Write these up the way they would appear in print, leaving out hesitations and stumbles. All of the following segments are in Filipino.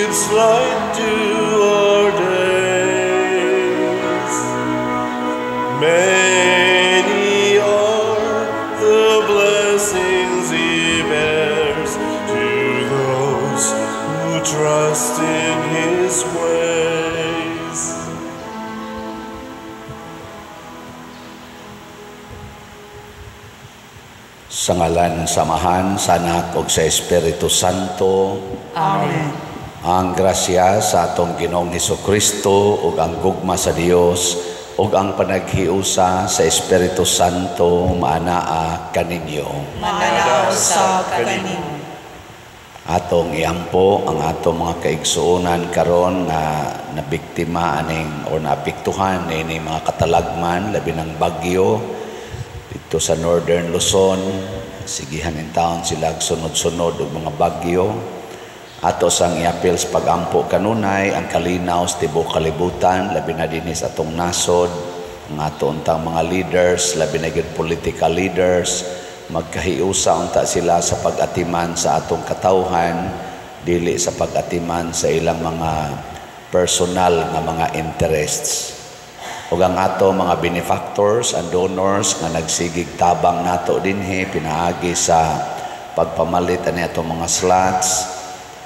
gives light to our days. Many are the blessings He bears to those who trust in His ways. Sa ngalan ng Samahan, sa Anak ug sa Espiritu Santo. Amen. Ang grasya sa atong Ginoong Hesukristo ug ang gugma sa Dios ug ang panaghiusa sa Espiritu Santo maanaa kaninyo. Mananaw sa kaninyo. Atong iampo ang atong mga kaigsuonan karon nga nabiktima aning o naapektuhan ini mga katalagman labi ng bagyo dito sa Northern Luzon. Sigihan in taon sila sunod-sunod og mga bagyo. Ato sang iapil sa pagampo kanunay ang kalinaw sa tibuok kalibutan labi na dinhi sa atong nasod, ang ato untang mga leaders labi na gyud political leaders magkahiusa unta sila sa pag-atiman sa atong katawhan dili sa pag-atiman sa ilang mga personal nga mga interests. Ug ang ato mga benefactors and donors nga nagsigig tabang nato dinhi pinaagi sa pagpamalit ani atong mga slots,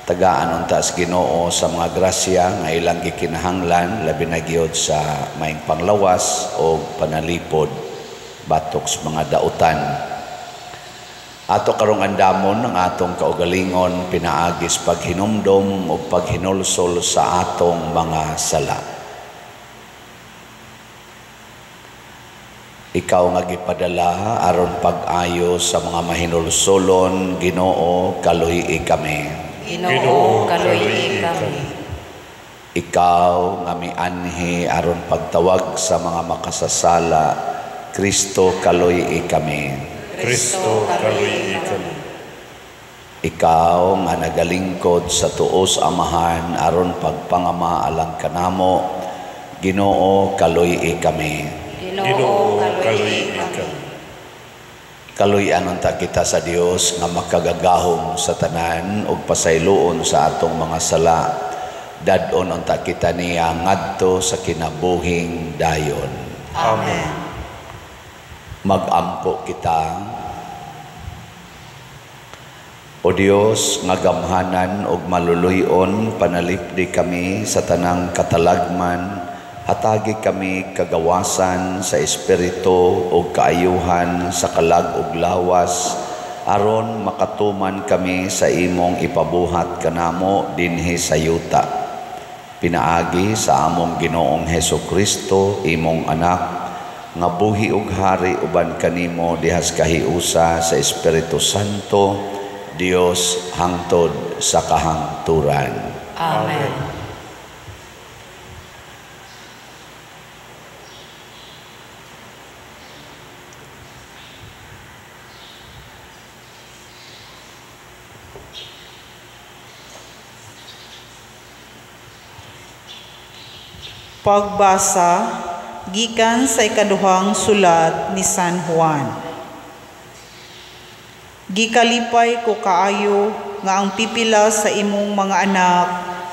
tagaan unta sa Ginoo sa mga grasya nga ilang gikinahanglan labi na gyud sa maing panglawas o panalipod batok sa mga dautan. Ato karong andamon ang atong kaugalingon pinaagis paghinumdom o paghinulsol sa atong mga sala. Ikaw nga gipadala aron pag-ayo sa mga mahinulsolon, Ginoo, kaluhii kami. Ginoo, kaluhii kami. Ikaw nga mianhi aron pagtawag sa mga makasasala, Kristo, kaluhii kami. Kristo, kaluhii kami. Ikaw nga nagalingkod sa tuos amahan aron pagpangama alang kanamo, Ginoo, kaluhii kami. Ginoo, kaluhii kami. Kaluy-an unta kita sa Dios nga makagagahom sa tanan ug pasayloon sa atong mga sala. Dadon unta kita niya ngadto sa kinabuhing dayon. Amen. Magampo kita. O Dios nga gamhanan ug maluluyon panalipdi kami sa tanang katalagman. Hatagi kami kagawasan sa espiritu o kaayuhan sa kalag ug lawas aron makatuman kami sa imong ipabuhat kanamo dinhi sa yuta. Pinaagi sa among Ginoong Hesukristo imong anak nga buhi ug hari uban kanimo dihas kahiusa sa Espiritu Santo, Dios hangtod sa kahangturan. Amen. Pagbasa gikan sa ikaduhang sulat ni San Juan. Gikalipay ko kaayo nga ang pipila sa imong mga anak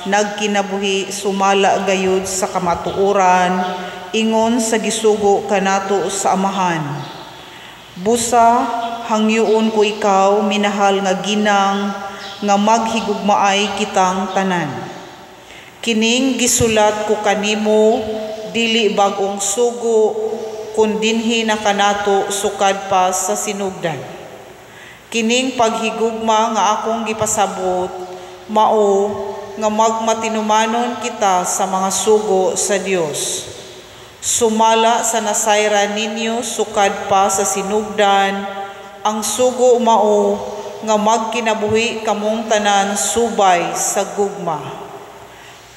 nagkinabuhi sumala gayud sa kamatuoran ingon sa gisugo kanato sa amahan. Busa hangyoon ko ikaw minahal nga ginang nga maghigugmaay kitang tanan. Kining gisulat ko kanimo dili bagong sugo kun dinhi na kanato sukad pa sa sinugdan. Kining paghigugma nga akong gipasabot mao nga magmatinumanon kita sa mga sugo sa Dios. Sumala sa nasayran ninyo sukad pa sa sinugdan, ang sugo mao nga magkinabuhi kamong tanan subay sa gugma.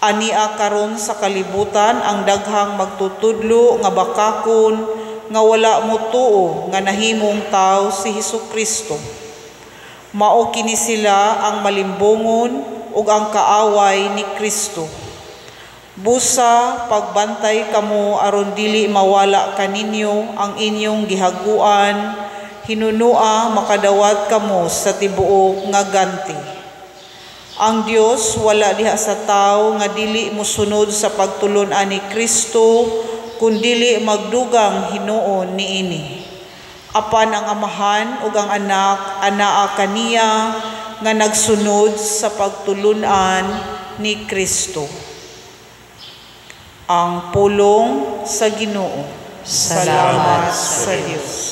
Ania karon sa kalibutan ang daghang magtutudlo nga bakakon nga wala mo tuo nga nahimong tao si Hesukristo. Mao kini sila ang malimbongon ug ang kaaway ni Kristo. Busa pagbantay kamo aron dili mawala kaninyo ang inyong gihaguan, hinunua makadawat kamo sa tibuok nga ganti. Ang Dios wala diha sa tao nga dili mosunod sa pagtulon-an ni Kristo kundili magdugang hinuon niini. Apan ang amahan ug ang anak anaa kaniya nga nagsunod sa pagtulon-an ni Kristo. Ang pulong sa Ginoo. Salamat sa Dios.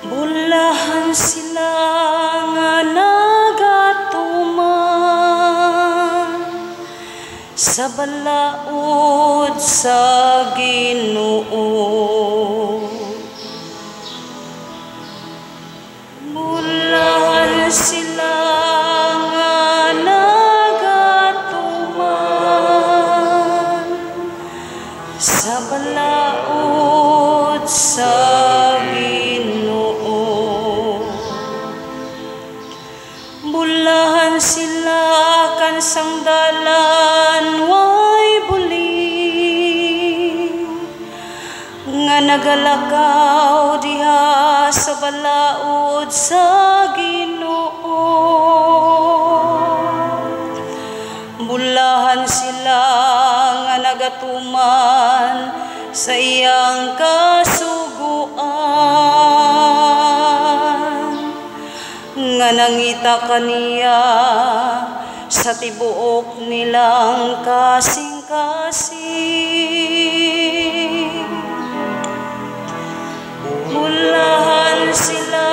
Bulahan sila nga nagatuman sa balaod sa Ginoo. Bulahan sila nga nagatuman sa balaod sa sila kan sangdalan way buling nga nagalakaw diha sa balaod sa Ginoo. Bulahan sila nga nagatuman sa iyang kasuguan nga nangita kaniya sa tibuok nilang kasing-kasing. Bulahan sila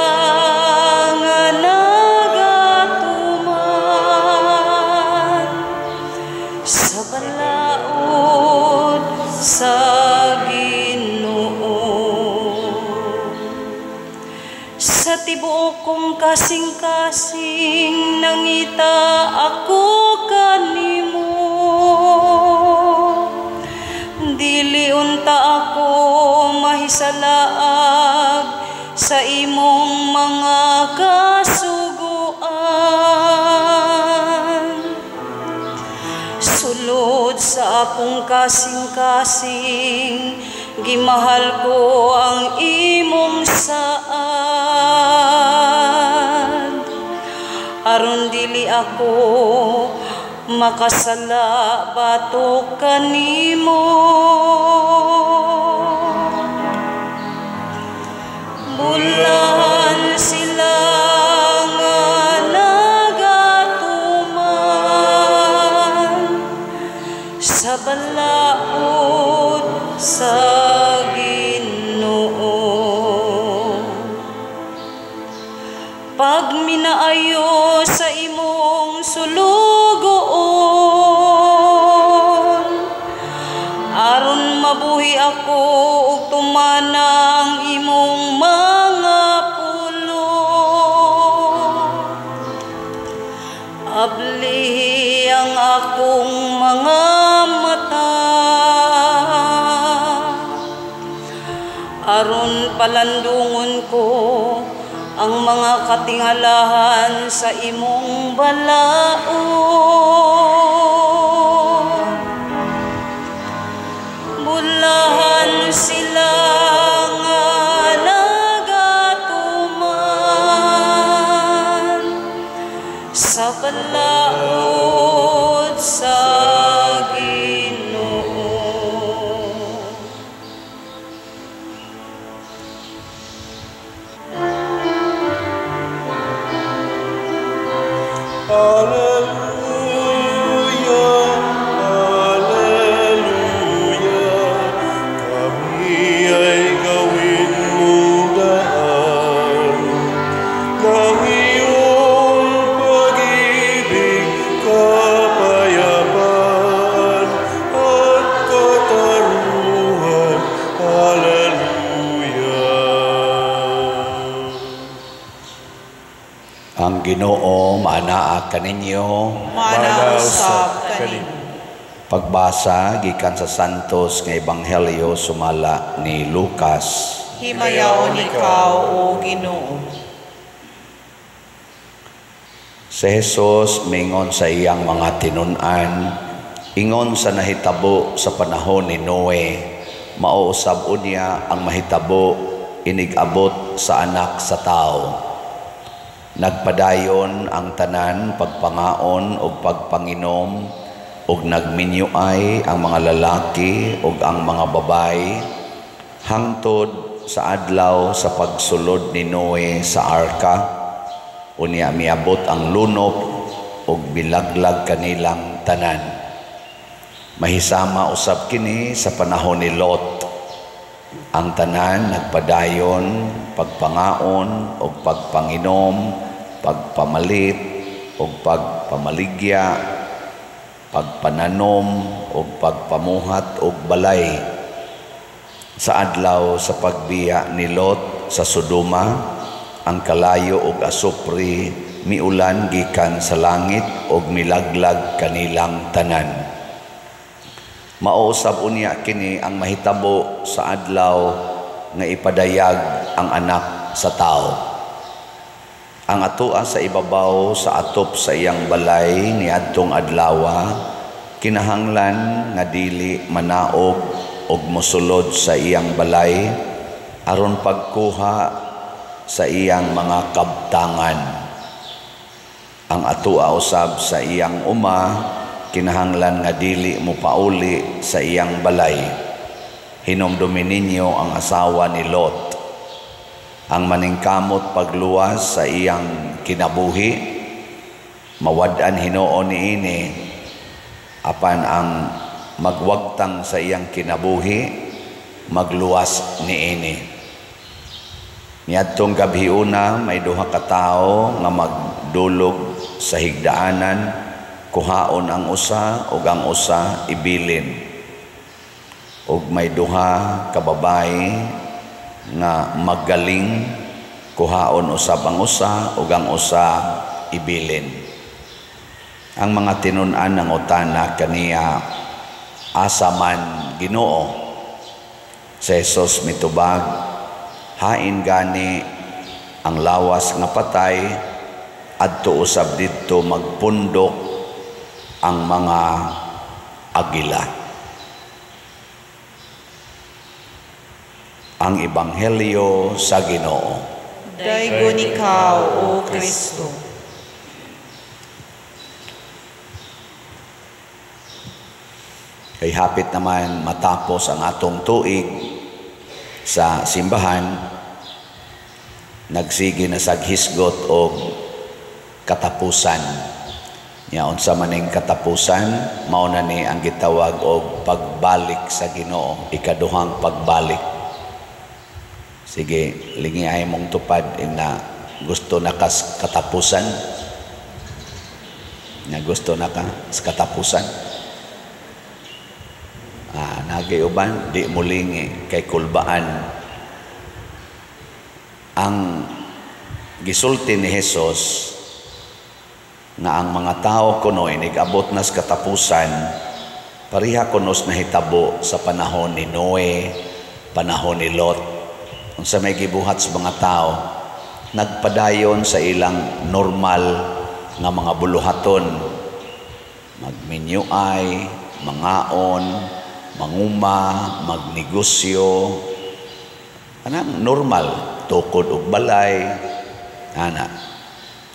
nga nagatuman sa balaod sa sa tibuok kong kasing-kasing nangita ako kanimo. Dili unta ako mahisalaag sa imong mga kasuguan. Sulod sa akong kasing-kasing gimahal ko ang imong saad aron dili ako makasala batok kanimo. Bulahan sila nga nagatuman sa balaod sa pag minaayo sa imong sulugoon aron mabuhi ako ug tumanang imong mga pulong. Ablihi ang akong mga mata aron palandungon ko ang mga katingalahan sa imong balaod. Bulahan sila nga nagatuman sa balaod sa Ginoo. Hallelujah, hallelujah. Kami ay gawin mong daan ng iyong pag-ibig, kapayapaan at kataruhan. Hallelujah. Ang Ginoo maanaa kaninyo. Manausap kanimo. Pagbasa gikan sa Santos nga Ebanghelyo sumala ni Lucas. Himayaon ikaw, O Ginoo. Si Jesus mingon sa iyang mga tinun-an, ingon sa nahitabo sa panahon ni Noe, mauusab unya ang mahitabo inig-abot sa anak sa tao. Nagpadayon ang tanan pagpangaon o pagpanginom ug nagminyuay ang mga lalaki ug ang mga babay hangtod sa adlaw sa pagsulod ni Noe sa arka. Unya miabot ang lunop ug bilaglag kanilang tanan. Mahisama usab kini sa panahon ni Lot. Ang tanan nagpadayon, pagpangaon ug pagpanginom, pagpamalit ug pagpamaligya, pagpananom ug pagpamuhat ug balay. Sa adlaw sa pagbiya ni Lot sa Sodoma, ang kalayo ug asupri miulan gikan sa langit ug milaglag kanilang tanan. Mauusab unya kini ang mahitabo sa adlaw nga ipadayag ang anak sa tao. Ang atua sa ibabaw sa atop sa iyang balay niadtong adlawa kinahanglan nga dili manaog ug mosulod sa iyang balay aron pagkuha sa iyang mga kabtangan. Ang atua usab sa iyang uma kinahanglan nga dili mo pauli sa iyang balay. Hinumdumi ninyo ang asawa ni Lot. Ang maningkamot pagluwas sa iyang kinabuhi, mawad-an hinuon niini, apan ang magwagtang sa iyang kinabuhi, magluwas niini. Niadtong gabhiuna may duha ka tawo nga magdulog sa higdaanan, kuhaon ang usa ug ang usa ibilin. Ug may duha ka babae nga maggaling, kuhaon usab ang usa ug ang usa ibilin. Ang mga tinun-an ng utana kaniya, asa man Ginoo? Si Jesus mitubag, hain gani ang lawas nga patay adto usab didto magpundok ang mga agila. Ang Ebanghelyo sa Ginoo. Daygon ikaw, O Kristo. Kay hapit naman matapos ang atong tuig sa simbahan, nagsige na saghisgot o katapusan. Yaon sa maning katapusan, mauna ni ang gitawag og pagbalik sa Ginoo, ikaduhang pagbalik. Sige, lingi ay mong tupad na gusto na kas katapusan. Na gusto na ka sa katapusan. Nagayuban, di mulingi kay kulbaan. Ang gisulti ni Jesus nga ang mga tao kuno inigabot na sa katapusan, pariha kunos nahitabo sa panahon ni Noe, panahon ni Lot. Unsa may gibuhat sa mga tao, nagpadayon sa ilang normal nga mga buluhaton, magminyuay, mangaon, manguma, magnegosyo, anang normal, tukod og balay, ana.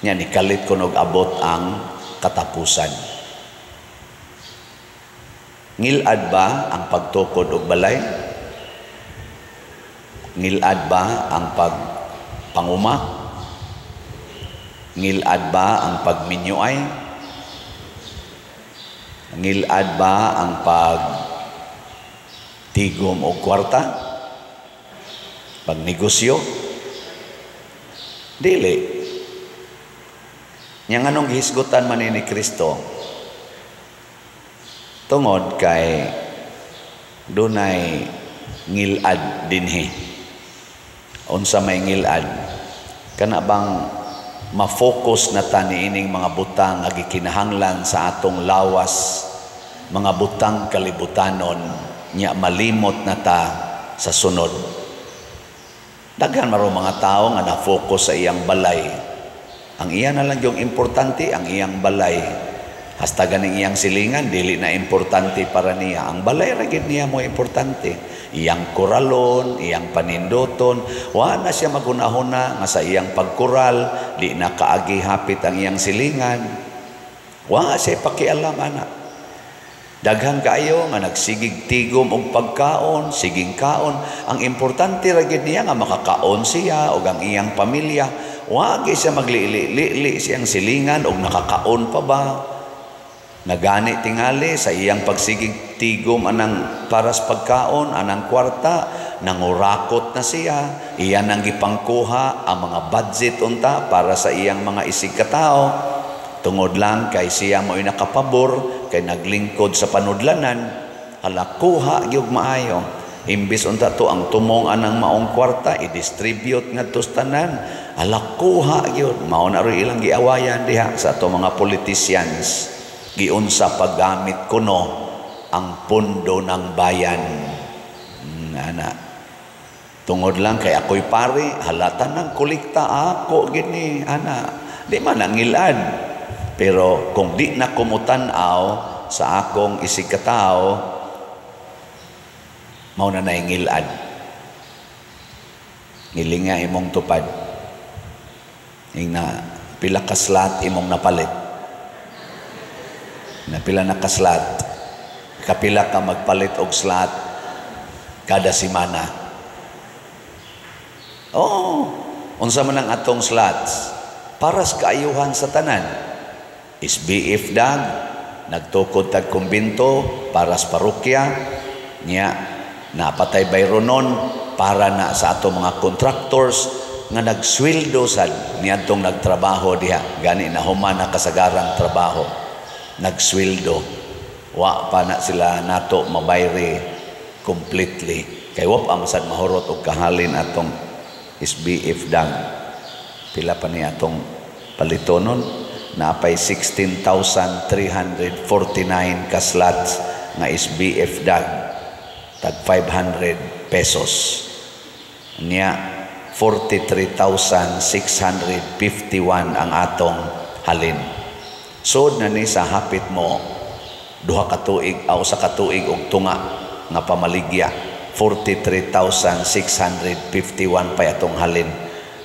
Nya nikalit kunog abot ang katapusan. Ngilad ba ang pagtukod og balay? Ngilad ba ang pagpanguma? Ngilad ba ang pagminyuay? Ngilad ba ang tigom o kwarta, pagnegosyo? Dili. Yang anong gihisgutan man ni Kristo tungod kay dunay ngilad dinhi. Unsa may ngilad? Kana bang ma-focus na ta niining mga butang nga gikinahanglan sa atong lawas, mga butang kalibutanon, nya malimot na ta sa sunod. Daghan maro mga tao nga na-focus sa iyang balay, Ang iya na lang yung importante, ang iyang balay. Hasta ganing iyang silingan, dili na importante para niya. Ang balay ragid niya mo importante. Iyang kuralon, iyang panindoton, wa na siya magunahuna nga sa iyang pagkural, di na kaagi hapit ang iyang silingan. Wa siya pakialam anak. Daghang kaayo nga nagsigig tigom og pagkaon, siging kaon. Ang importante ra gid niya nga makakaon siya og ang iyang pamilya. Wa gyud siya maglili siyang silingan og nakakaon pa ba. Nagani tingali sa iyang pagsigig tigom anang paras pagkaon, anang kwarta, nangurakot na siya. Iyan ang gipangkuha ang mga budget unta para sa iyang mga isig katao. Tungod lang kay siya mo'y nakapabor, kay naglingkod sa panudlanan, halakuha gyud maayo. Imbis unta to ang tumong anang maong kwarta, i-distribute ngadto sa tanan, halakuha gyud. Mao na ro ilang giawayan diha sa ato mga politicians. Giunsa paggamit kuno ang pondo ng bayan. Ana. Tungod lang kay ako'y pare, halatan ng kolekta ako gini, ana. Di man nangilad. Pero kung di na kumutanaw sa akong isig katao, mao na naingilad. Ngilinga imong tupad. Ing pila ka slot imong napalit. Na pila na ka slot. Kapila ka magpalit og slot kada semana. Oo. Unsa man ang atong slots para sa kaayuhan sa tanan. SBF dag, nagtukod tag kumbinto para sa parokya, niya, napatay bayronon para na sa ato mga contractors nga nagsweldo sad niadtong nagtrabaho diha, gani na human na kasagarang trabaho, nagsweldo, wa pa na sila nato mabayri completely, kay wa pa masad mahurot og kahalin atong SBF dag. Pila pa ni atong palitonon? Napay 16,349 ka slots nga SBF dag, tag 500 pesos. Niya 43,651 ang atong halin. So na ni sa hapit mo duha ka tuig aw sa katuig og tunga nga pamaligya, 43,651 pa atong halin.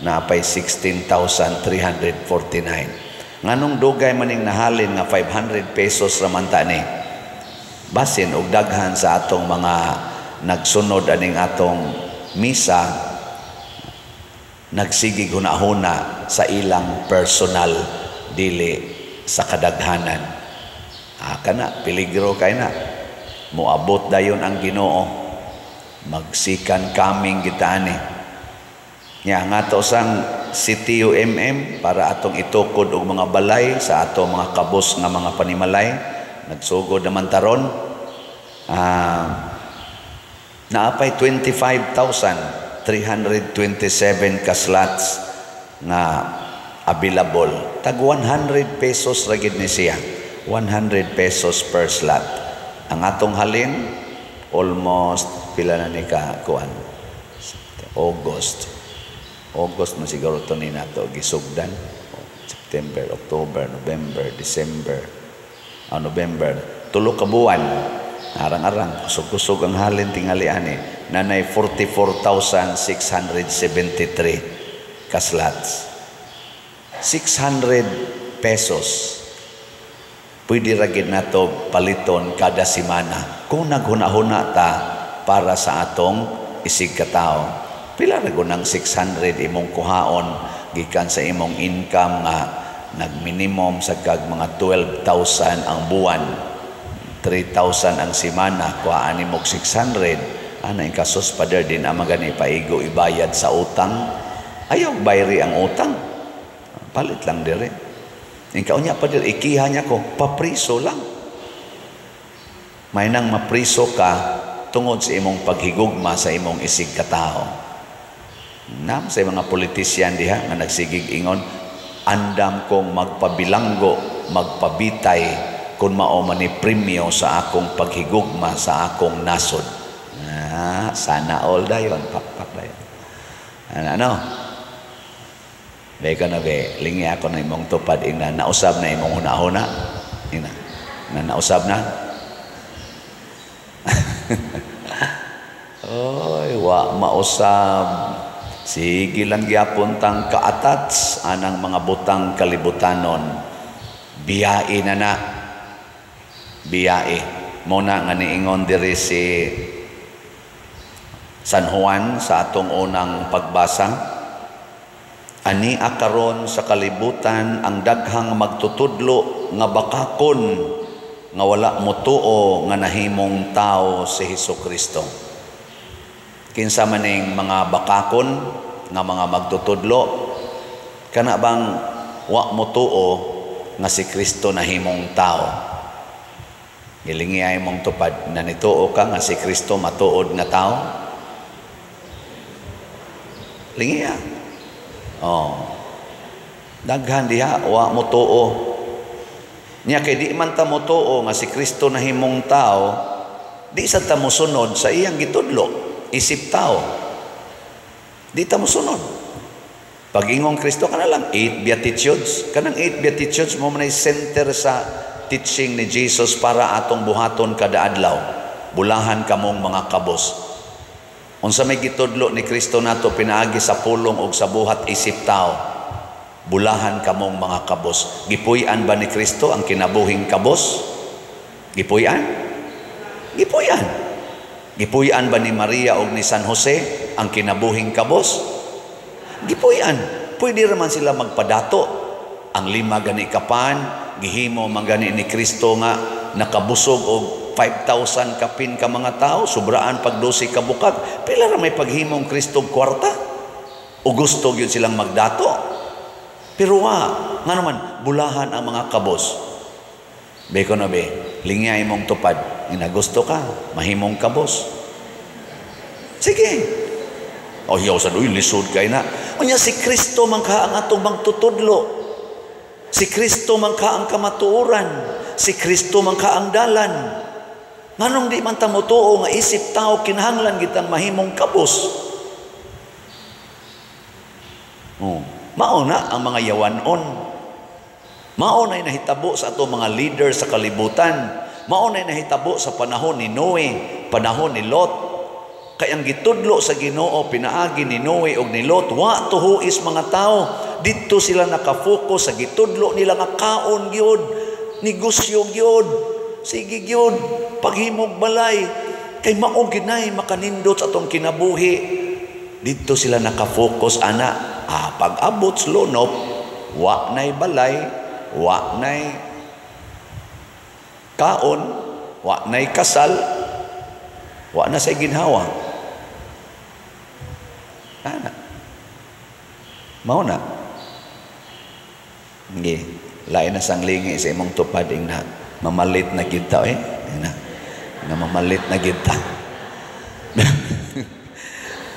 Napay 16,349. Nganong dugay maning nahalin nga 500 pesos raman tani. Basin og daghan sa atong mga nagsunod aning atong misa, nagsigig hunahuna sa ilang personal, dili sa kadaghanan. Kana peligro kay na. Moabot dayon ang Ginoo. Magsikan kaming gitani. Nya nga to sang CTUMM para atong itukod og mga balay sa ato mga kabos nga mga panimalay, nagsugod naman taron. Naapay 25,327 ka slots nga available. Tag 100 pesos ra gid ni siya. 100 pesos per slot. Ang atong halin almost pila na ni ka kuan. August man siguro to ni nato gisugdan. September, October, November, December, November. 3 ka buwan. Arang-arang kusog-kusog ang halin tingali ani. Nanay 44,673 ka slots. 600 pesos. Pwede ra gid nato paliton kada semana kung naghuna-huna ta para sa atong isig katao. Pila ra gunang 600 imong kuhaon gikan sa imong income nga nagminimum sa kag mga 12,000 ang buwan, 3,000 ang semana, kuhaan nimo 600. Ana yung kasos pa din ang magani paigo ibayad sa utang. Ayaw bayri ang utang, palit lang dire. Ikaw niya pa dir ikiha niya ko papriso lang. May nang mapriso ka tungod sa imong paghigugma sa imong isig katao. Nam sa mga politisyan diha nga nagsigig ingon, andam kong magpabilanggo, magpabitay kung mao man ni premyo sa akong paghigugma sa akong nasod. Sana all dayon, pakpak dayon. Ano? Beka na be, lingi ako na imong tupad ina nausab na imong una-una. Ina. Nausab na. Oy, wa mausab. Sige lang gyapon tang kaatats anang mga butang kalibutanon. Biyae na. Biyae. Muna nga niingon diri si San Juan sa atong unang pagbasa. Ani akaron sa kalibutan ang daghang magtutudlo nga bakakon nga wala motuo nga nahimong tao si Hesukristo. Kinsa maning mga bakakon nga mga magtutudlo kana bang wa motuo nga si Kristo nahimong tao. Gilingi ay mong tupad na nituo ka nga si Kristo matuod nga tao. Lingi ya. Daghan diha wa motuo. Nya kay di man ta motuo nga si Kristo nahimong tao, di sa ta mosunod sa iyang gitudlo. Isip tao. Di ta mosunod. Pag-ingong Kristo ka na lang, 8 Beatitudes. Kanang 8 Beatitudes mo manay center sa teaching ni Jesus para atong buhaton kada adlaw. Bulahan kamong mga kabos. Unsa may gitudlo ni Kristo nato pinaagi sa pulong og sa buhat isip tao. Bulahan kamong mga kabos. Gipuy-an ba ni Kristo ang kinabuhing kabos? Gipuy-an? Gipuy-an. Gipuy-an ba ni Maria o ni San Jose ang kinabuhing kabos? Gipuy-an. Pwede raman sila magpadato. Ang 5 gani kapan, gihimo man gani ni Kristo nga nakabusog og 5,000 kapin ka mga tao, sobraan pag 12 ka bukag. Pila ra may paghimong Kristo kwarta? O gusto gyud silang magdato? Pero nga naman, bulahan ang mga kabos. Beko na be, lingay mong tupad. Ina gusto ka, mahimong kabos. Sige. O hiyaw sa doy, lisod kay na. Unya si Kristo man ka ang atong magtutudlo. Si Kristo man ka ang kamatuoran. Si Kristo man ka ang dalan. Nganong di man ta motuo nga isip tao kinahanglan gitang mahimong kabos. Mauna ang mga yawanon. Maunay nahitabo sa ato mga leader sa kalibutan. Maunay nahitabo sa panahon ni Noe, panahon ni Lot. Kay ang gitudlo sa Ginoo pinaagi ni Noe og ni Lot, wa tuhuis mga tao. Dito sila nakafocus sa gitudlo nila nga kaon gyud, negosyo gyud, sige gyud, paghimog balay. Kay mao ginay makanindot sa atong kinabuhi. Dito sila nakafocus ana. Pag-abot sa lunop, wa nay balay, wa nay kaon, wa nay kasal, wa na say ginhawa. Ana. Mao na. Ngi, lain na sang lingi sa imong tupading na mamalit na kita na mamalit na kita.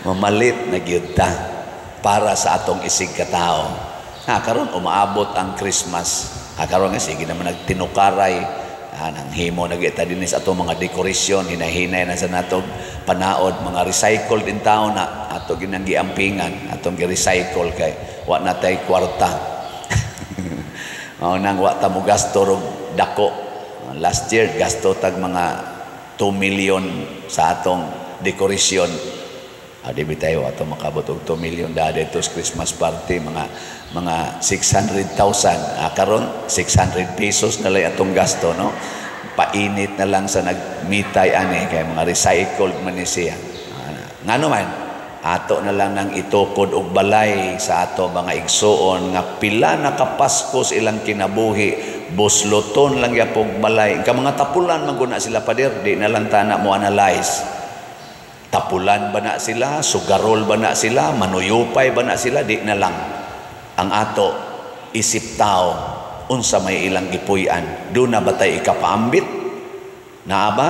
Mamalit na kita para sa atong isig katao. Karon umaabot ang Christmas. Karon nga sige naman nagtinukaray. Nang himo nagita din sa atong mga dekorasyon, hinahinay na sa natong panaod, mga recycled din tao na ato ginang giampingan, atong gi-recycle kay wa na tay kwarta. Nang wa ta mo gasto og dako. Last year gasto tag mga 2 million sa atong dekorasyon. Di bitayo ato makabot og 2 million dahil ito Christmas party mga 600,000. Karon 600 pesos na lang atong gasto, no? Painit na lang sa nagmitay ani kay mga recycled man ni siya. Ngano man ato na lang nang itukod og balay sa ato mga igsuon nga pila na kapaskos ilang kinabuhi, busloton lang yapog balay. Ka mga tapulan man guna sila pader, di na lang tana mo analyze. Tapulan ba na sila? Sugarol ba na sila? Manuyupay ba na sila? Di na lang. Ang ato, isip tao, unsa may ilang gipuy-an. Doon na ba tayo ikapaambit? Na ba?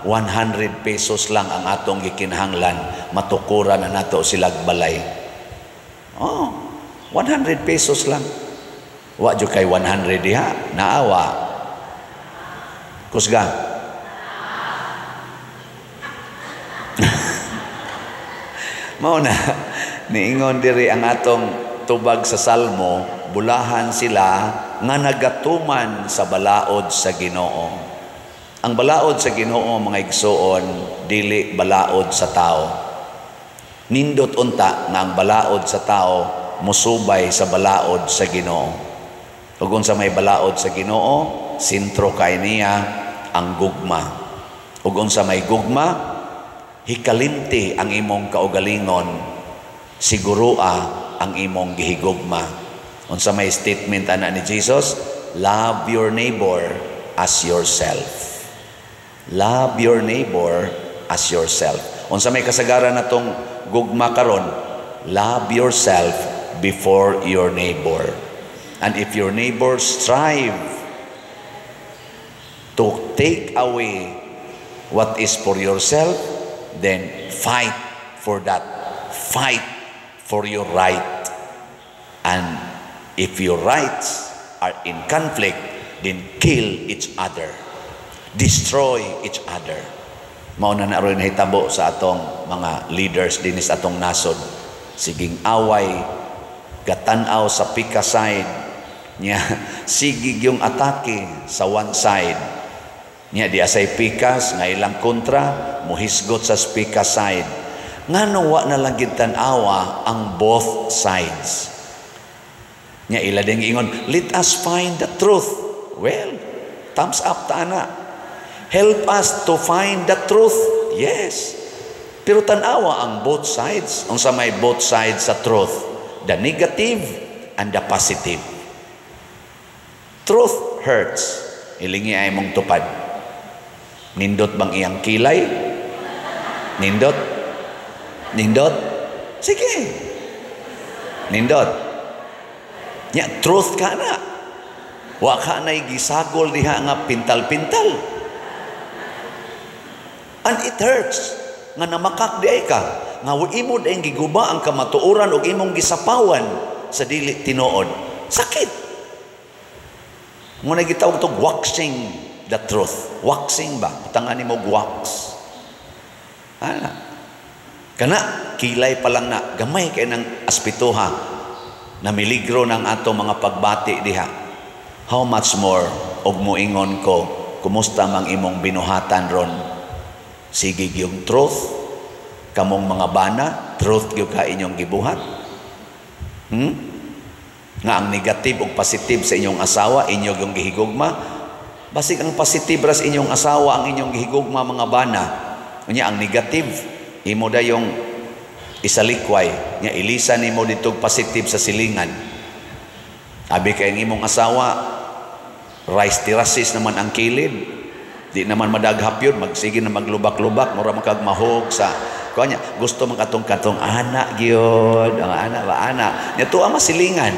100 pesos lang ang atong gikinahanglan. Matukuran na nato silag balay. 100 pesos lang. Wa jud kay 100 diha. Naawa. Kusga. Mao na niingon diri ang atong tubag sa Salmo, bulahan sila nga nagatuman sa balaod sa Ginoo. Ang balaod sa Ginoo, mga igsoon, dili balaod sa tao. Nindot unta nga ang balaod sa tao musubay sa balaod sa Ginoo. Ug unsa may balaod sa Ginoo, sentro kay niya ang gugma. Ug unsa may gugma, hikalimti ang imong kaugalingon, sigurua ang imong gihigugma. Unsa may statement ana ni Jesus, love your neighbor as yourself. Love your neighbor as yourself. Unsa may kasagaran natong gugma karon, love yourself before your neighbor. And if your neighbor strive to take away what is for yourself, then fight for that. Fight for your right. And if your rights are in conflict, then kill each other. Destroy each other. Mao na rin hitabo sa atong mga leaders din sa atong nasod. Siging away, gatanaw sa pika side niya, sigig yung atake sa one side niya, di asay pikas nga ilang kontra, muhisgot sa pika side. Ngano wa na lang gid tan-awa ang both sides. Niya ila ding ingon, let us find the truth. Well, thumbs up ta ana. Help us to find the truth. Yes. Pero tan-awa ang both sides. Unsa may both sides sa truth? The negative and the positive. Truth hurts. Ilingi ay mong tupad. Nindot bang iyang kilay? Nindot? Nindot? Sige. Nindot. Ya, truth ka na. Wa ka na'y gisagol diha nga pintal-pintal. And it hurts. Nga namakak di ay ka. Nga imo dahil giguba ang kamatuoran o imong gisapawan sa dili tinuod. Sakit. Muna gitawag ito waxing the truth. Waxing ba? Tangan mo wax. Ana. Kana, kilay pa lang na. Gamay kayo ng aspituha na miligro ng ato mga pagbati diha. How much more og moingon ko, kumusta mang imong binuhatan ron? Sige yung truth, kamong mga bana, truth gyud ka inyong gibuhat. Nga ang negative o positive sa inyong asawa, inyong yung gihigugma. Basig ang positive ras inyong asawa, ang inyong gihigugma mga bana. Unya ang negative, imo da yung isalikway, nya ilisan nimo dito positive sa silingan. Abi kay ang imong asawa, rice terraces naman ang kilid. Di naman madaghap yun, magsige na maglubak-lubak, mura makagmahog sa kanya. Gusto makatong-katong anak gyud, ang anak ba anak. Nya tuwa masilingan.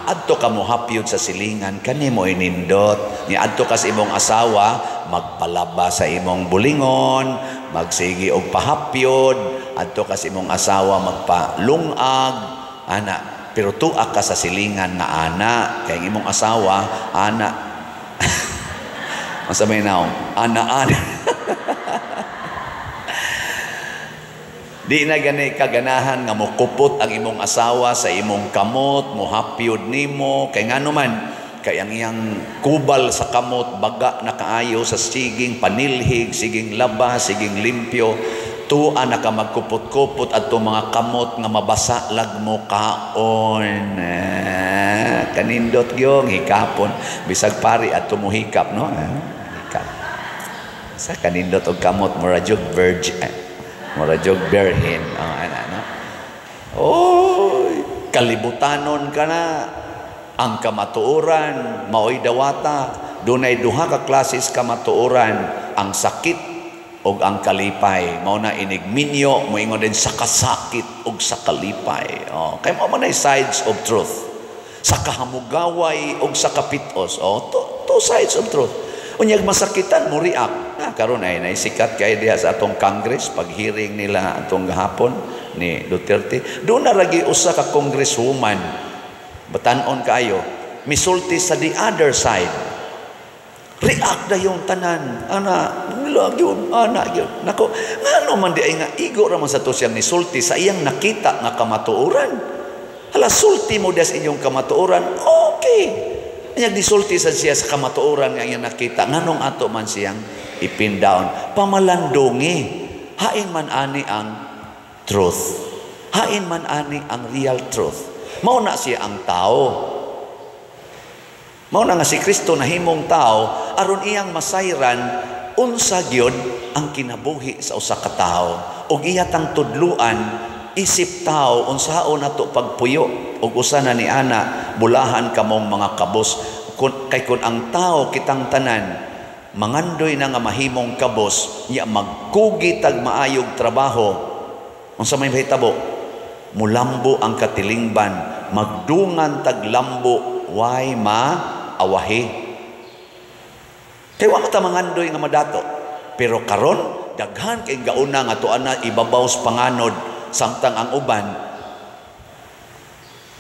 Adto ka mo hapyod sa silingan, kanimo inindot. Nya adto ka sa imong asawa, magpalaba sa imong bulingon, magsige og pahapyod, adto ka sa imong asawa magpalungag, ana. Pero tuwa ka sa silingan na ana, kay ang imong asawa, ana. Masabay na ana. Di na gani kaganahan nga mukupot ang imong asawa sa imong kamot, muhapyod nimo, kay ngano man, kay ang iyang kubal sa kamot, baga na kaayo sa siging panilhig, siging laba, siging limpyo, tuwa na ka magkupot-kupot at mga kamot nga mabasa lag mo kaon. Kanindot gyong hikapon, bisag pari at tumuhikap, no? Hikap. Sa kanindot og kamot, murajog virgin. Murajog berhin. No? Oy, kalibutanon ka na. Ang kamatuoran, maoy dawata. Dunay duha ka klases kamatuoran. Ang sakit og ang kalipay. Mao na inigminyo, moingon din sa kasakit og sa kalipay. Kay mao man ay sides of truth. Sa kahamugaway og sa kapitos. Two sides of truth. Unyag masakitan mo react. Karon ay naisikat kay diha sa atong Congress pag hearing nila atong gahapon ni Duterte. Doon na ragi usa ka congresswoman. Batanon kayo, misulti sa the other side. React na yung tanan. Ana, nilag yun, ana yun. Nako, ngano man di ay nga igo raman sa to siyang nisulti sa iyang nakita nga kamatuoran. Hala, sulti mo des inyong kamatuoran, okay. Anyag disulti sa siya sa kamatuoran nga iyang nakita. Nganong ato man siyang ipindown. Pamalandungi. Hain man ani ang truth. Hain man ani ang real truth. Mao na siya ang tao. Mao na nga si Kristo na himong tao, aron iyang masayran unsa gyud ang kinabuhi sa usa ka tawo. Og iya tang tudluan isip tao unsaon nato pagpuyo ug usa na ni ana bulahan kamong mga kabos kun ang tao kitang tanan mangandoy na nga mahimong kabos nya magkugi tag maayog trabaho unsa may mahitabo mulambo ang katilingban magdungan tag lambo way maawahi kay wa ta mangandoy nga madato pero karon daghan kay gauna nga tuan na ibabaw sa panganod samtang ang uban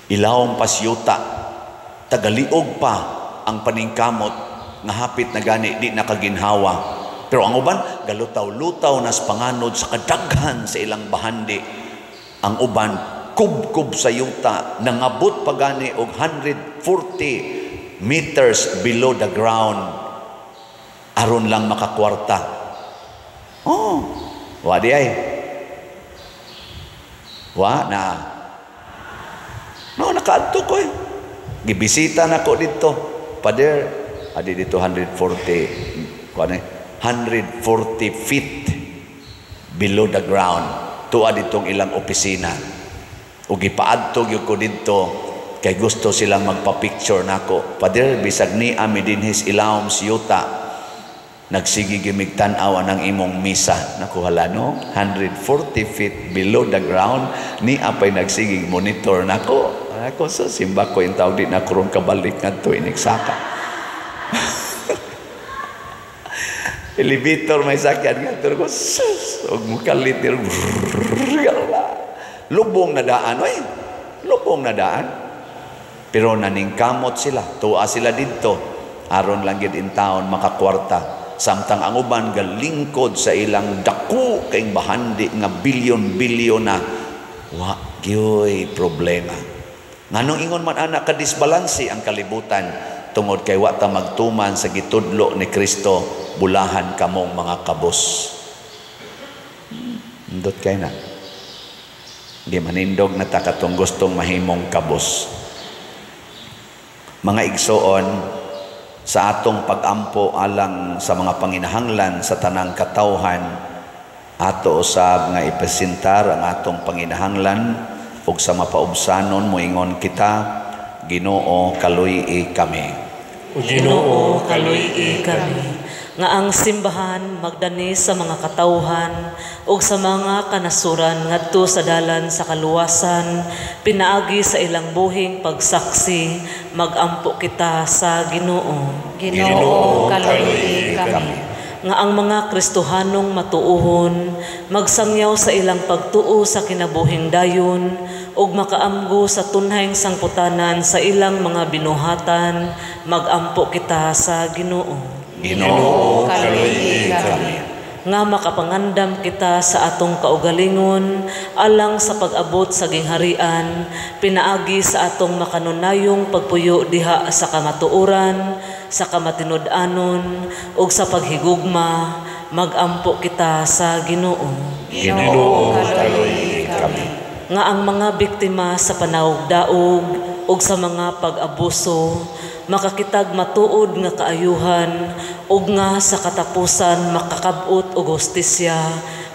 ilawong pasyuta tagaliog pa ang paningkamot nga hapit na gani di nakaginhawa pero ang uban galutaw-lutaw nas panganod sa kadaghan sa ilang bahandi ang uban kub-kub sa yuta nangabot pa gani og 140 meters below the ground aron lang makakwarta wadi ay nakaadto ko gibisita na ko dito Father adi dito 140 feet below the ground tuwa ditong ilang opisina ug gipaadto gyud ko dito kay gusto silang magpa-picture nako Father bisag ni ami dinhis ilawom siyuta nagsigi gimigtan-aw ang imong misa nakuhala no 140 feet below the ground ni apay nagsigi monitor nako ako sa simba ko yung tawag di na kurong kabalik ngadto inigsaka elevator may sakyan ngadto ko og mukalit lubong na daan lubong na daan pero naningkamot sila tuwa sila dito aron lang gid in town makakwarta samtang ang uban galingkod sa ilang dako kay bahandi nga bilyon-bilyon na wa gyoy problema nganong ingon man ana ka disbalansi ang kalibutan tungod kay wa ta magtuman sa gitudlo ni Kristo bulahan kamong mga kabos ndot kay na di manindog na ta katong gustong mahimong kabos mga igsoon sa atong pag-ampo alang sa mga panginahanglan sa tanang katawhan ato usab nga ipresentar ang atong panginahanglan ug sa mapaubsanon moingon kita Ginoo kaluy-i kami Ginoo kaluy-i kami nga ang simbahan magdani sa mga katawhan ug sa mga kanasuran ngadto sa dalan sa kaluwasan pinaagi sa ilang buhing pagsaksi magampo kita sa Ginoo. Ginoo kaluy-i kami nga ang mga Kristohanong matuuhon magsangyaw sa ilang pagtuo sa kinabuhing dayon ug makaamgo sa tunhayng sangputanan sa ilang mga binuhatan magampo kita sa Ginoo. Ginoo kaluy-i kami nga makapangandam kita sa atong kaugalingon alang sa pag-abot sa gingharian pinaagi sa atong makanunayong pagpuyo diha sa kamatuoran sa kamatinud-anon ug sa paghigugma magampo kita sa Ginoo. Ginoo kaluy-i kami nga ang mga biktima sa panawog-daog ug sa mga pag-abuso makakitag matuod nga kaayuhan ug nga sa katapusan makakabot og hustisya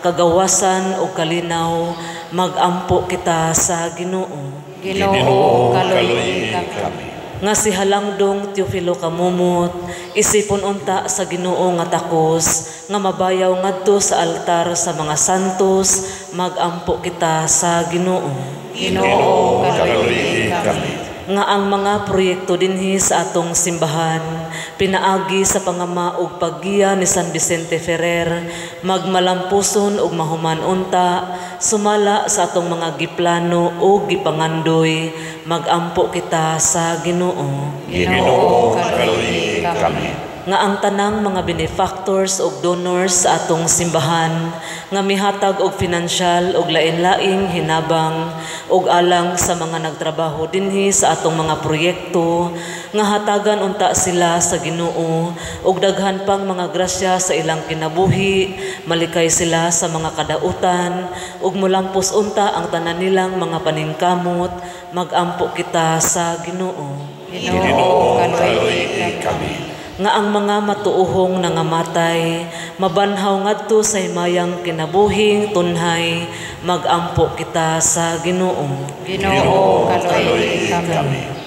kagawasan ug kalinaw magampo kita sa Ginoo. Ginoo kaluy-i kami nga si Halangdong Teofilo Kamumot isipon unta sa Ginoo nga takos nga mabayaw ngadto sa altar sa mga santos magampo kita sa Ginoo. Ginoo kaluy-i kami nga ang mga proyekto dinhi sa atong simbahan pinaagi sa pangama ug paggiya ni San Vicente Ferrer magmalampuson ug mahuman unta sumala sa atong mga giplano ug gipangandoy magampo kita sa Ginoo. Ginoo kaluy-i kami nga ang tanang mga benefactors ug donors sa atong simbahan nga mihatag og pinansyal ug lain-laing hinabang ug alang sa mga nagtrabaho dinhi sa atong mga proyekto nga hatagan unta sila sa Ginoo ug daghan pang mga grasya sa ilang kinabuhi, malikay sila sa mga kadautan ug mulampos unta ang tanan nilang mga paningkamot, magampo kita sa Ginoo. Ginoo, kaluoy kami. Nga ang mga matuohong nangamatay, mabanhaw ngadto sa himayang kinabuhing tunhay, magampo kita sa Ginoo. Ginoo, kaluoy kami.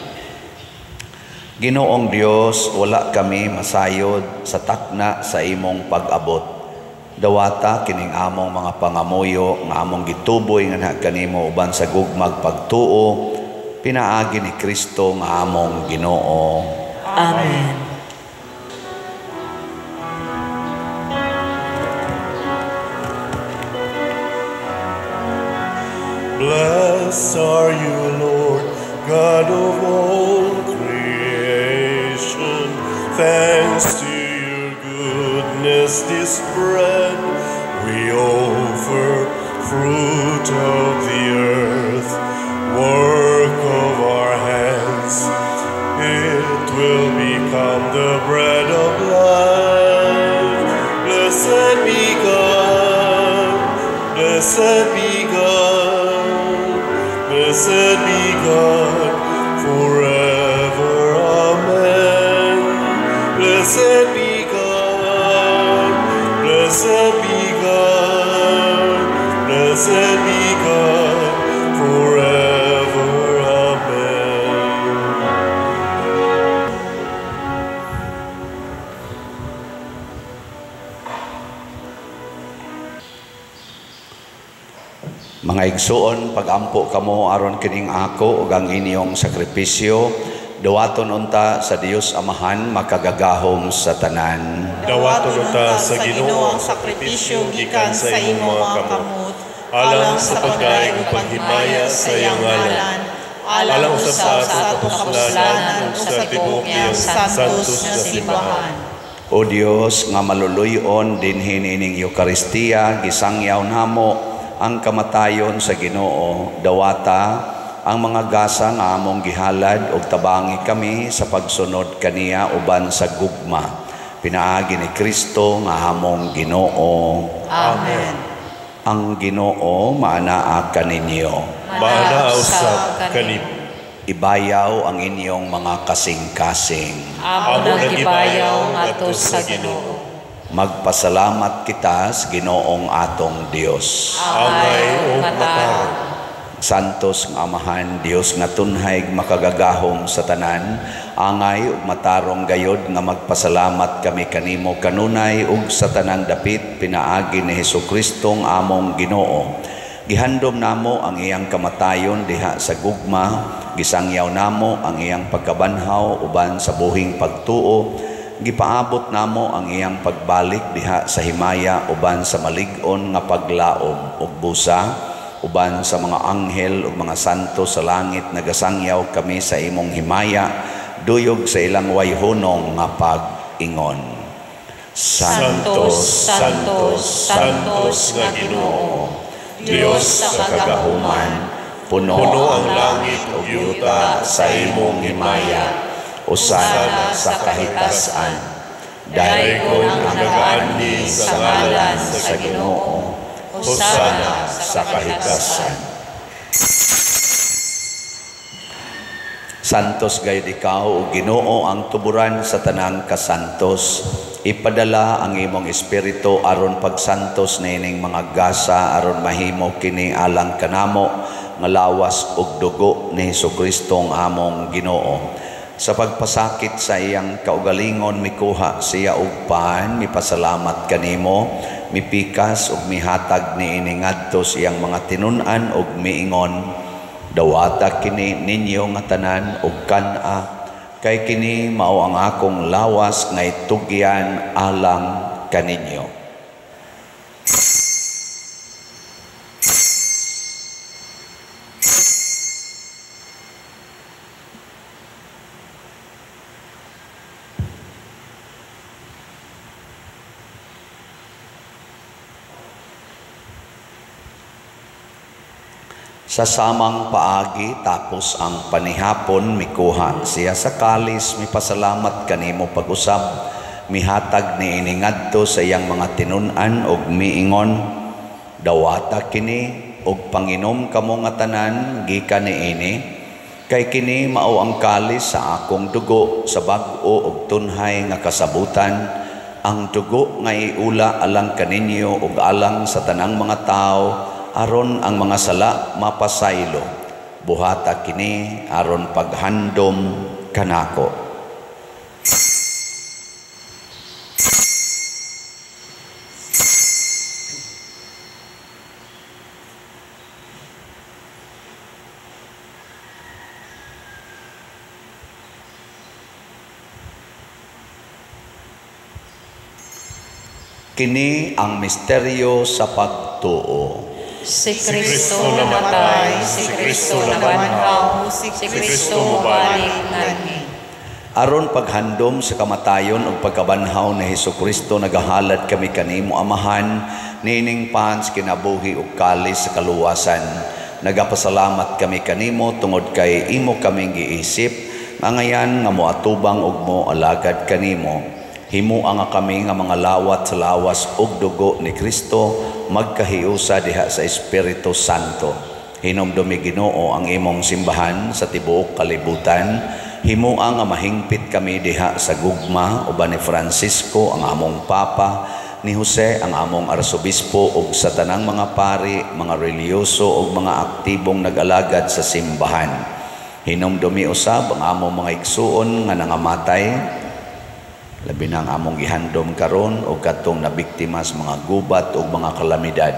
Ginoong Dios, wala kami masayod sa takna sa imong pag-abot. Dawata kining among mga pangamuyo nga among gituboy nga kanimo uban sa gugmag pagtuo, pinaagi ni Kristo nga among Ginoo. Amen. Blessed are you, Lord, God of all creation. Thanks to your goodness this bread we offer, fruit of the earth, work of our hands. It will become the bread of life. Blessed be God, blessed be God. Blessed be God forever, amen. Blessed be God, blessed be God, blessed be God forever, amen. Mga igsuon, pagampo kamo aron kining ako ug ang inyong sakripisyo, dawaton unta sa Dios Amahan makagagahom sa tanan. Dawaton unta sa Ginoo ang sakripisyo gikan sa imong mga kamot, alang sa pagdaig ug paghimaya sa iyang ngalan, alang usab sa atong kapuslanan ug sa tibuok iyang santos nga simbahan. O Dios nga maluluyon dinhi nining Eucharistia, gisangyaw namo ang kamatayon sa Ginoo. Dawata ang mga gasa nga among gihalad ug tabangi kami sa pagsunod kaniya uban sa gugma. Pinaagi ni Kristo nga among Ginoo. Amen. Ang Ginoo maanaa kaninyo. Maanaa usab kanimo. Ibayaw ang inyong mga kasing-kasing. Amo nagibayaw ngadto sa Ginoo. Magpasalamat kita sa Ginoong atong Dios. Angay ug matarong. Santos nga Amahan, Dios nga tunhay makagagahom sa tanan, angay ug matarong gayod nga magpasalamat kami kanimo kanunay ug sa tanang dapit pinaagi ni Hesukristo nga among Ginoo. Gihandom namo ang iyang kamatayon diha sa gugma, gisangyaw namo ang iyang pagkabanhaw uban sa buhing pagtuo, gipaabot namo ang iyang pagbalik diha sa himaya uban sa malig-on nga paglaom ug busa uban sa mga anghel ug mga santo sa langit nagasangyaw kami sa imong himaya duyog sa ilang wayhonong nga pag-ingon. Santos, Santos, Santos nga Ginoo, Dios sa kagahuman, puno ang langit ug yuta sa imong himaya. Usana sa kahitasan, daygon ang nagaanli sa ngalan sa Ginoo. Usana sa kahitasan. Santos gayud ikaw o Ginoo ang tuburan sa tanang kasantos. Ipadala ang imong espiritu aron pagsantos nining mga gasa aron mahimo kini alang kanamo nga lawas ug dugo ni Hesukristo ang among Ginoo. Sa pagpasakit sa iyang kaugalingon mikuha siya og pan, mipasalamat kanimo, mipikas ug mihatag niini ngadto sa iyang mga tinun-an ug miingon, dawata kini ninyo nga tanan ug kan-a, kay kini mao ang akong lawas nga itugyan alang kaninyo. Sa samang paagi tapos ang panihapon mikuha siya sa kalis, mipasalamat kanimo pag-usab, mihatag ni iningadto sa iyang mga tinun-an ug miingon, dawata kini ug panginom kamo nga tanan gikan niini, kay kini mao ang kalis sa akong dugo sa bag-o ug tunhay nga kasabutan, ang dugo nga iula alang kaninyo ug alang sa tanang mga tao, aron ang mga sala mapasaylo. Buhata kini aron paghandom kanako. Kini ang misteryo sa pagtuo. Si Kristo namatay, si Kristo nabanhaw, si Kristo mubalik ngadto. Aron paghandom sa kamatayon ug pagkabanhaw ni Hesukristo, nagahalad kami kanimo Amahan, nining pans kinabuhi ug kalis sa kaluwasan. Nagapasalamat kami kanimo tungod kay imo kaming giisip, ngayan nga moatubang ug mo alagad kanimo. Himuang nga kami nga mga lawat sa lawas ug dugo ni Kristo, magkahiusa diha sa Espiritu Santo. Hinumdumi Ginoo ang imong simbahan sa tibuok kalibutan. Himuang nga mahingpit kami diha sa gugma uban ni Francisco ang among Papa, ni Jose ang among Arsobispo ug sa tanang mga pari, mga reliyoso ug mga aktibong nag-alagad sa simbahan. Hinumdumi usab ang among mga igsuon nga nangamatay, labi na ang among gihandom karon o katong nabiktima sa mga gubat o mga kalamidad.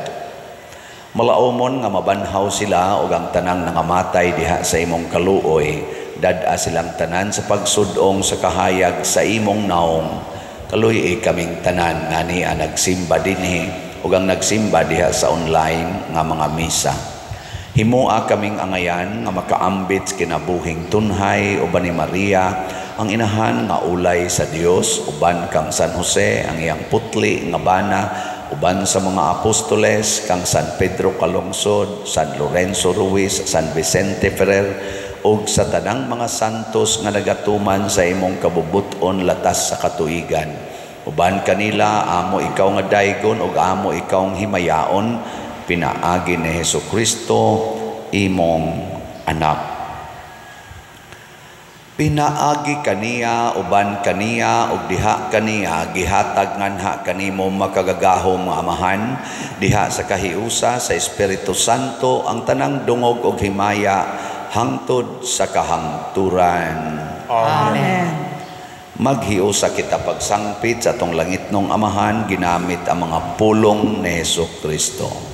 Malaumon nga mabanhaw sila o ang tanang nangamatay diha sa imong kaluoy, dad-a silang tanan sa pagsudong sa kahayag sa imong naong. Kaluy kaming tanan nga niya nagsimba dinhi o ang nagsimba diha sa online nga mga misa. Himua kaming angayan nga makaambit kinabuhing tunhay uban ni Maria, ang inahan nga ulay sa Dios, uban kang San Jose ang iyang putli nga bana, uban sa mga apostoles kang San Pedro Calungsod, San Lorenzo Ruiz, San Vicente Ferrer, ug sa tanang mga santos nga nagatuman sa imong kabubuton latas sa katuigan. Uban kanila amo ikaw nga daygon ug amo ikaw nga himayaon, pinaagi ni Hesukristo imong anak. Pinaagi kaniya, uban kaniya, ug diha kaniya, gihatag nganha kanimo makagagahom nga Amahan, diha sa kahiusa sa Espiritu Santo, ang tanang dungog ug himaya, hangtod sa kahangturan. Amen. Maghiusa kita pagsangpit sa atong langitnong Amahan, ginamit ang mga pulong ni Hesukristo.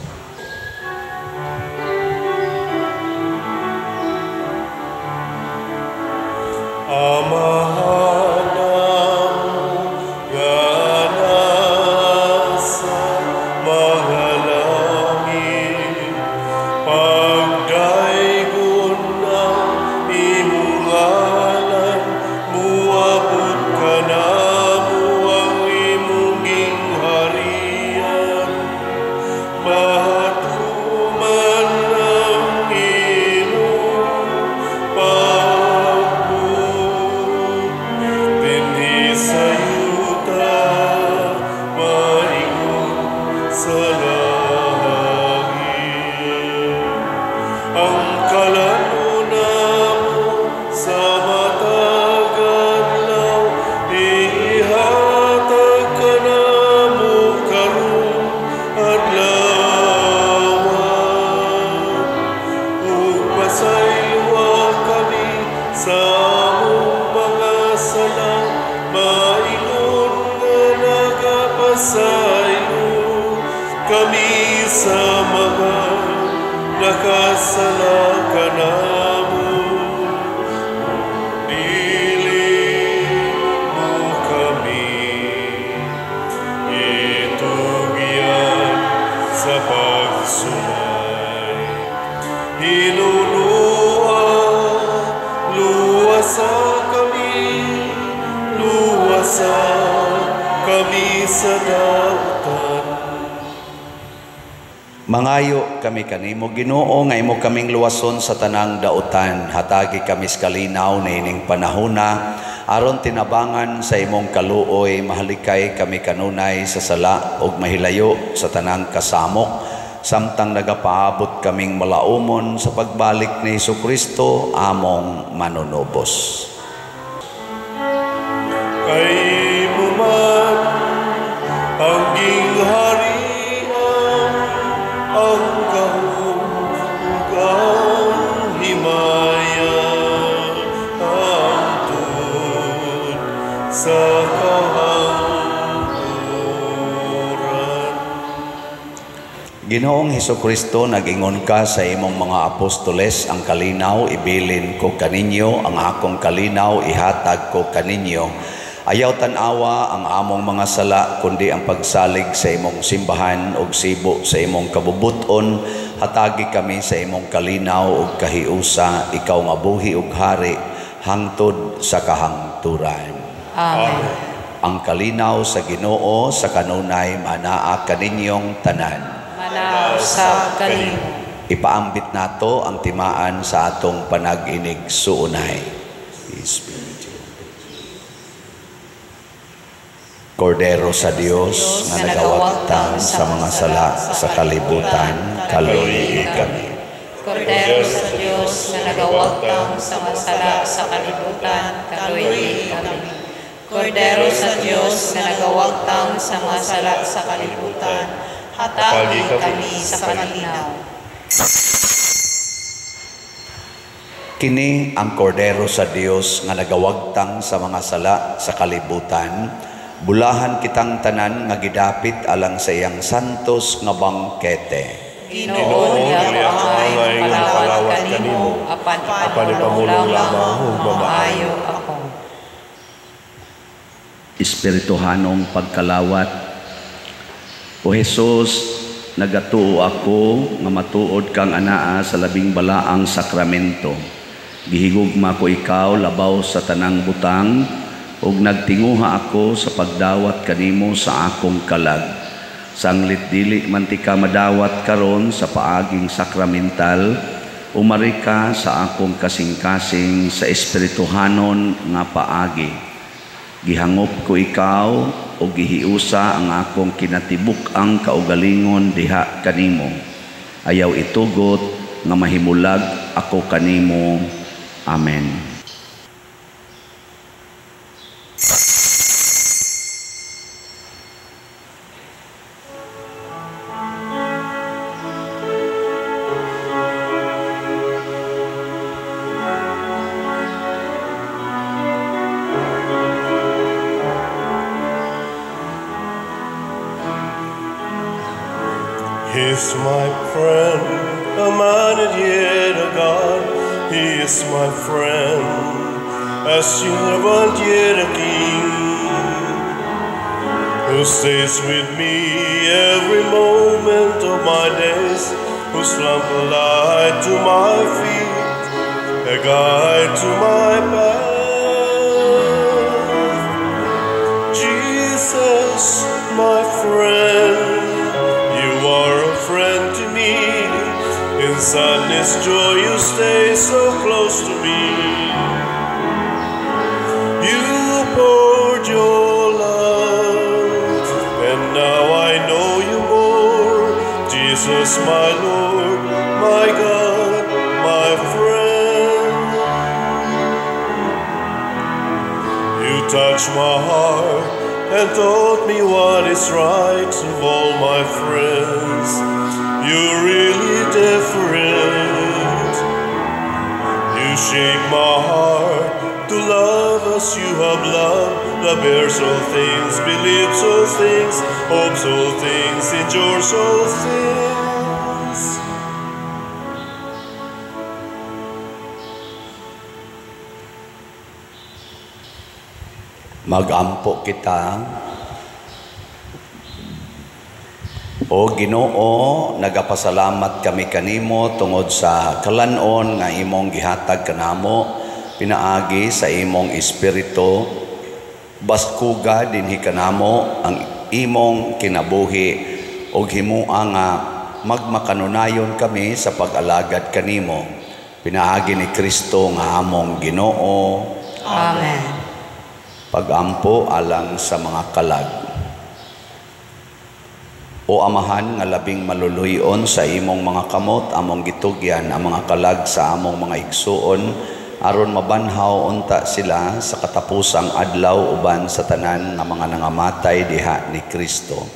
Mangayo kami kanimo Ginoo nga imo kaming luwason sa tanang dautan, hatagi kami sa kalinaw na ining panahona aron tinabangan sa imong kaluoy, mahalikay kami kanunay sa sala ug mahilayo sa tanang kasamok, samtang nagapaabot kaming malaumon sa pagbalik ni Jesucristo among manunubos. Kay mo man ang gingharian, ang kahulugan, himaya, hangtod sa kahangturan. Ginoong Jesucristo, nag-ingon ka sa imong mga apostoles, ang kalinaw ibilin ko kaninyo, ang akong kalinaw ihatag ko kaninyo. Ayaw tanawa ang among mga sala, kundi ang pagsalig sa imong simbahan ug sibo sa imong kabubuton. Hatagi kami sa imong kalinaw ug kahiusa, ikaw nga buhi ug hari hangtod sa kahangturan. Amen. Ang kalinaw sa Ginoo sa kanunay manaa kaninyong tanan. Manaw sa kanimo. Ipaambit nato ang timaan sa atong panag-inig suunay. Kordero sa Dios nga nagawagtang sa mga sala sa kalibutan, kaluoy kami. Kordero sa Diyos na nagawagtang sa mga sala sa kalibutan, kaluoy kami. Kordero sa Diyos na nagawagtang sa mga sala sa kalibutan, hatagi kami sa kalinaw. Kini ang kordero sa Dios nga nagawagtang sa mga sala sa kalibutan. Bulahan kitang tanan nga gidapit alang sa iyang santos nga bangkete. Ginoo niya angay palawat kanimo, apan ipamulong lamang maayo ako. Espirituhanong pagkalawat. O Jesus, nagatuo ako nga matuod kang anaa sa labing balaang sakramento. Gihigugma ko ikaw labaw sa tanang butang, ug nagtinguha ako sa pagdawat kanimo sa akong kalag. Sanglit dili man ti ka madawat karon sa paaging sakramental, umari ka sa akong kasing-kasing sa espirituhanon nga paagi. Gihangop ko ikaw o gihiusa ang akong kinatibuk-ang kaugalingon diha kanimo. Ayaw itugot nga mahimulag ako kanimo. Amen. He's my friend, a man and yet a God. He is my friend, a servant yet a king, who stays with me every moment of my days, whose lamp a light to my feet, a guide to my path. Jesus, my friend, you are a friend to me. In sadness, joy, you stay so close to me. You poured your love, and now I know you more. Jesus, my Lord, my God, my friend. You touched my heart and taught me what is right of all my friends. You're really different. You shape my heart to love as you have loved. That bears all things, believes all things, hopes all things, endures all things. Magampo kita. O Ginoo, nagapasalamat kami kanimo tungod sa kalanon nga imong gihatag kanamo pinaagi sa imong espiritu. Baskuga dinhi kanamo ang imong kinabuhi og himua nga magmakanunayon kami sa pag-alagad kanimo. Pinaagi ni Kristo nga among Ginoo. Amen. Pagampo alang sa mga kalag. O Amahan nga labing maluluyon sa imong mga kamot, among gitugyan ang mga kalag sa among mga igsuon, aron mabanhaw unta sila sa katapusang adlaw uban sa tanan nga mga nangamatay diha ni Kristo.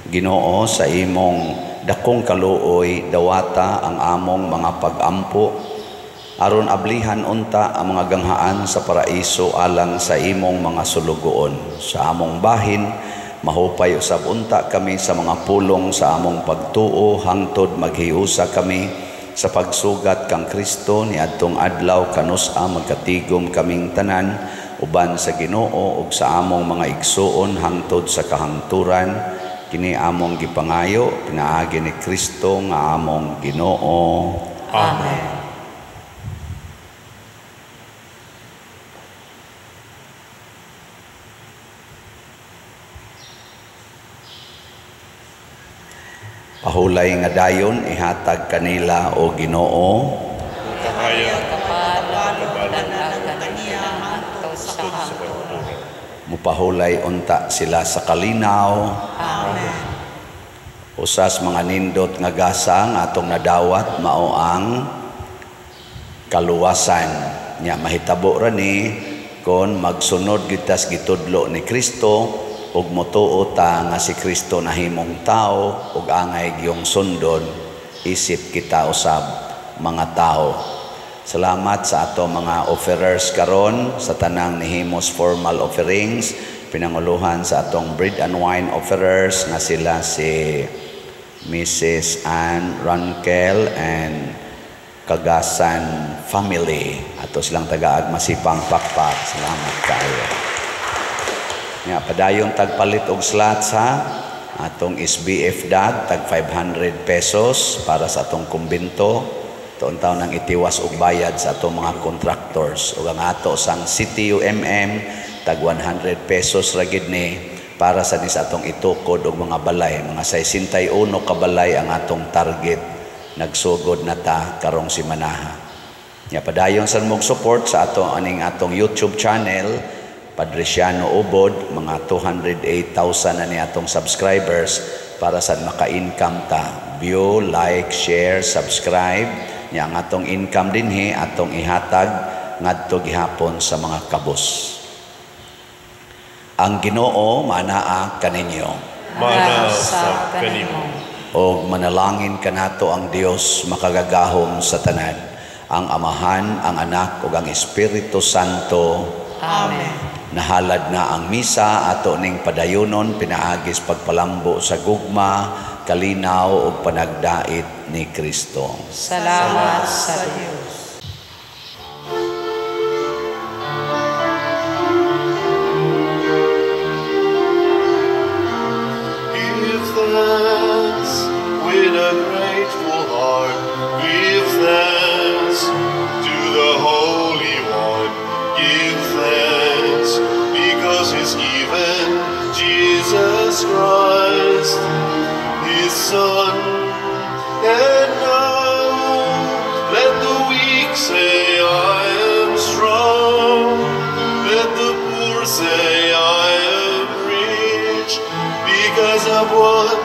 Ginoo, sa imong dakong kaluoy dawata ang among mga pagampo, aron ablihan unta ang mga ganghaan sa paraiso alang sa imong mga sulugoon. Sa among bahin, mahupay usab unta kami sa mga pulong sa among pagtuo hangtod maghiusa kami sa pagsugat kang Kristo niadtong adlaw kanusa magkatigom kaming tanan uban sa Ginoo ug sa among mga igsuon hangtod sa kahangturan. Kini among gipangayo pinaagi ni Kristo nga among Ginoo. Amen. Pahulay nga dayon ihatag kanila o Ginoo. Kahayag Kapaludan ang kaniya hangtod sa kahangturan. Mupahulay unta sila sa kalinaw. Amen. Usas mga nindot nga gasa nga atong nadawat mao ang kaluwasan. Nya mahitabo ra ni kon magsunod gitas gitudlo ni Kristo ug motuo ta nga si Kristo nahimong tao ug angay giyong sundon isip kita usab mga tao. Salamat sa ato mga offerers karon sa tanang nihimos formal offerings, pinanguluhan sa atong bread and wine offerers nga sila si Mrs. Ann Rankel and Kagasan family. Ato silang tagaag masipang pakpak. Salamat kayo. Nga padayon tagpalit og slots ha. Atong SBF DAG tag 500 pesos para sa atong kumbento. Tuon taon nang itiwas og bayad sa atong mga contractors. Ug ang ato sang City UMM tag 100 pesos ra gid ni para sa ni sa atong itukod og mga balay. Mga 61 ka balay ang atong target. Nagsugod na ta karong simanaha. Nga padayon sa mong support sa ato aning atong YouTube channel Padresiano Ubod, mga 208,000 na ni atong subscribers para sa maka-income ta. View, like, share, subscribe. Nya ang atong income dinhi atong ihatag ngadto gihapon sa mga kabus. Ang Ginoo manaa kaninyo. mana sa kanimo. O manalangin kanato ang Dios makagagahom sa tanan, ang Amahan, ang Anak ug ang Espiritu Santo. Amen. Nahalad na ang misa ato ning padayonon pinaagis pagpalambo sa gugma, kalinaw ug panagdait ni Kristo. Salamat sa Diyos. Give thanks with a grateful heart. Give thanks to the Holy One. Give thanks because He's given Jesus Christ, His Son. And now let the weak say, I am strong. Let the poor say, I am rich because of what